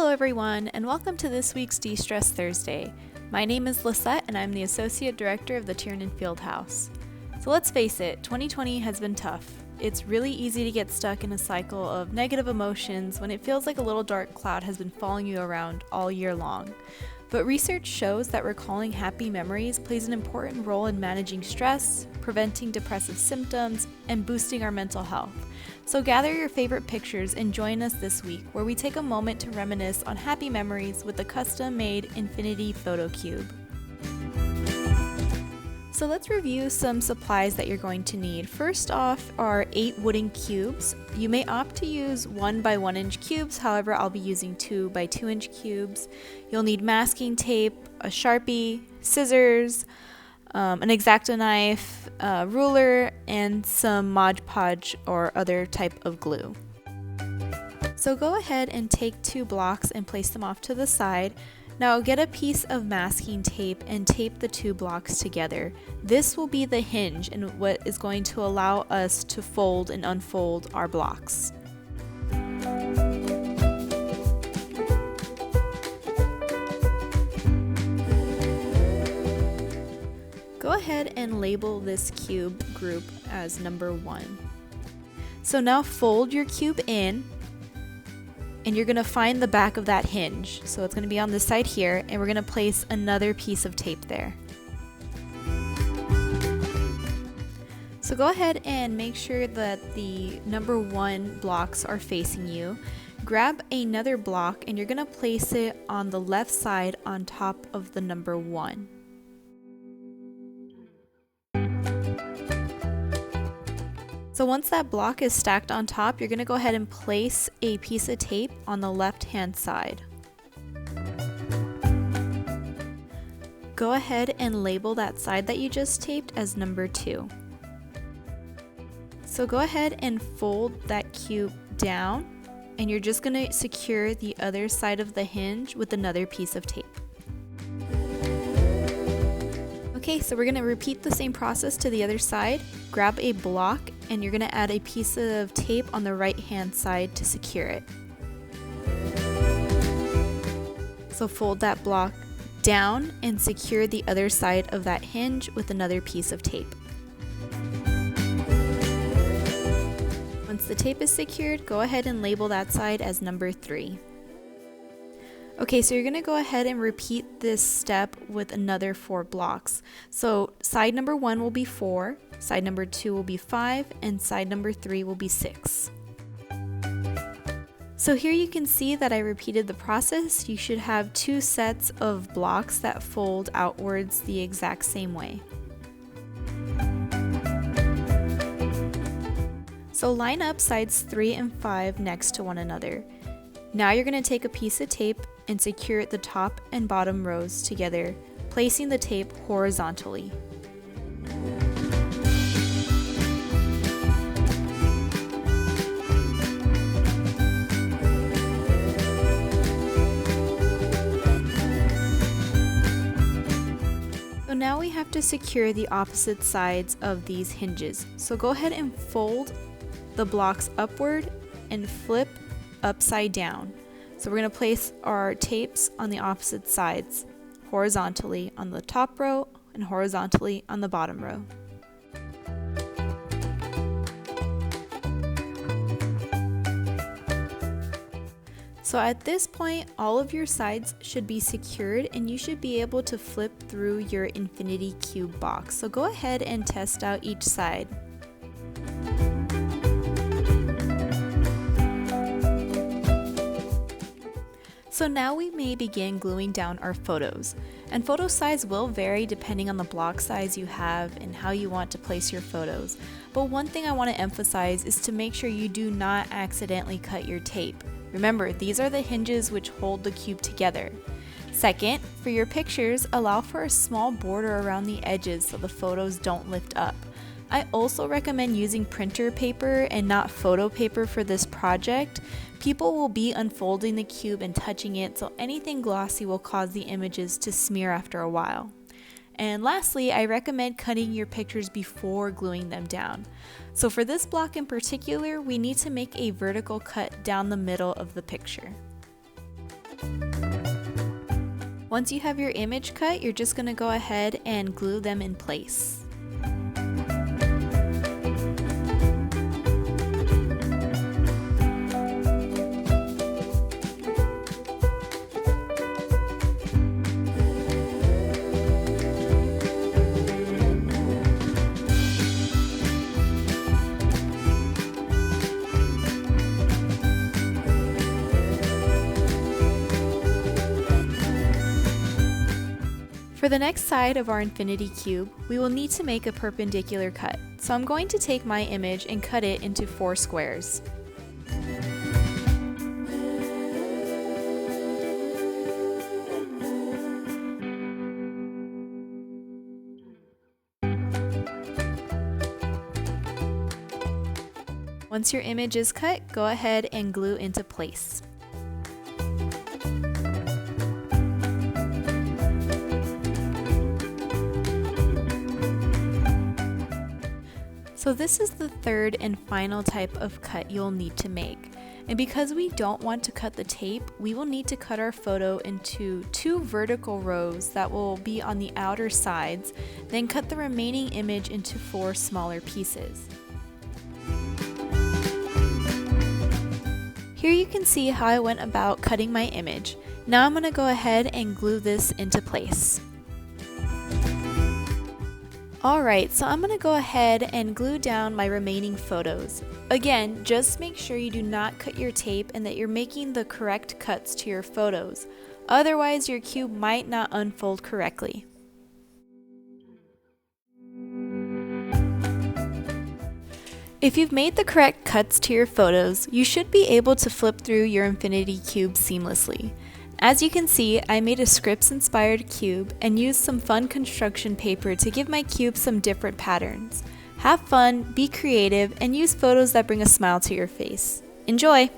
Hello everyone, and welcome to this week's De-Stress Thursday. My name is Lisette, and I'm the Associate Director of the Tiernan Fieldhouse. So let's face it, 2020 has been tough. It's really easy to get stuck in a cycle of negative emotions when it feels like a little dark cloud has been following you around all year long. But research shows that recalling happy memories plays an important role in managing stress, preventing depressive symptoms, and boosting our mental health. So gather your favorite pictures and join us this week where we take a moment to reminisce on happy memories with the custom-made Infinity Photo Cube. So let's review some supplies that you're going to need. First off are 8 wooden cubes. You may opt to use 1 by 1 inch cubes, however I'll be using 2 by 2 inch cubes. You'll need masking tape, a Sharpie, scissors, an X-Acto knife, a ruler, and some Mod Podge or other type of glue. So go ahead and take 2 blocks and place them off to the side. Now get a piece of masking tape and tape the 2 blocks together. This will be the hinge and what is going to allow us to fold and unfold our blocks. Go ahead and label this cube group as number 1. So now fold your cube in, and you're going to find the back of that hinge. So it's going to be on this side here, and we're going to place another piece of tape there. So go ahead and make sure that the number 1 blocks are facing you. Grab another block and you're going to place it on the left side on top of the number 1. So once that block is stacked on top, you're going to go ahead and place a piece of tape on the left-hand side. Go ahead and label that side that you just taped as number 2. So go ahead and fold that cube down, and you're just going to secure the other side of the hinge with another piece of tape. Okay, so we're going to repeat the same process to the other side. Grab a block and you're going to add a piece of tape on the right hand side to secure it. So fold that block down and secure the other side of that hinge with another piece of tape. Once the tape is secured, go ahead and label that side as number 3. Okay, so you're going to go ahead and repeat this step with another 4 blocks. So side number 1 will be 4, side number 2 will be 5, and side number 3 will be 6. So here you can see that I repeated the process. You should have 2 sets of blocks that fold outwards the exact same way. So line up sides 3 and 5 next to one another. Now you're going to take a piece of tape and secure the top and bottom rows together, placing the tape horizontally. So now we have to secure the opposite sides of these hinges. So go ahead and fold the blocks upward and flip upside down. So we're going to place our tapes on the opposite sides, horizontally on the top row and horizontally on the bottom row. So at this point, all of your sides should be secured and you should be able to flip through your Infinity Cube box. So go ahead and test out each side. So now we may begin gluing down our photos. And photo size will vary depending on the block size you have and how you want to place your photos. But one thing I want to emphasize is to make sure you do not accidentally cut your tape. Remember, these are the hinges which hold the cube together. Second, for your pictures, allow for a small border around the edges so the photos don't lift up. I also recommend using printer paper and not photo paper for this project. People will be unfolding the cube and touching it, so anything glossy will cause the images to smear after a while. And lastly, I recommend cutting your pictures before gluing them down. So for this block in particular, we need to make a vertical cut down the middle of the picture. Once you have your image cut, you're just going to go ahead and glue them in place. For the next side of our infinity cube, we will need to make a perpendicular cut. So I'm going to take my image and cut it into 4 squares. Once your image is cut, go ahead and glue into place. So this is the third and final type of cut you'll need to make. And because we don't want to cut the tape, we will need to cut our photo into 2 vertical rows that will be on the outer sides, then cut the remaining image into 4 smaller pieces. Here you can see how I went about cutting my image. Now I'm going to go ahead and glue this into place. Alright, so I'm going to go ahead and glue down my remaining photos. Again, just make sure you do not cut your tape and that you're making the correct cuts to your photos. Otherwise, your cube might not unfold correctly. If you've made the correct cuts to your photos, you should be able to flip through your infinity cube seamlessly. As you can see, I made a scripts-inspired cube and used some fun construction paper to give my cube some different patterns. Have fun, be creative, and use photos that bring a smile to your face. Enjoy!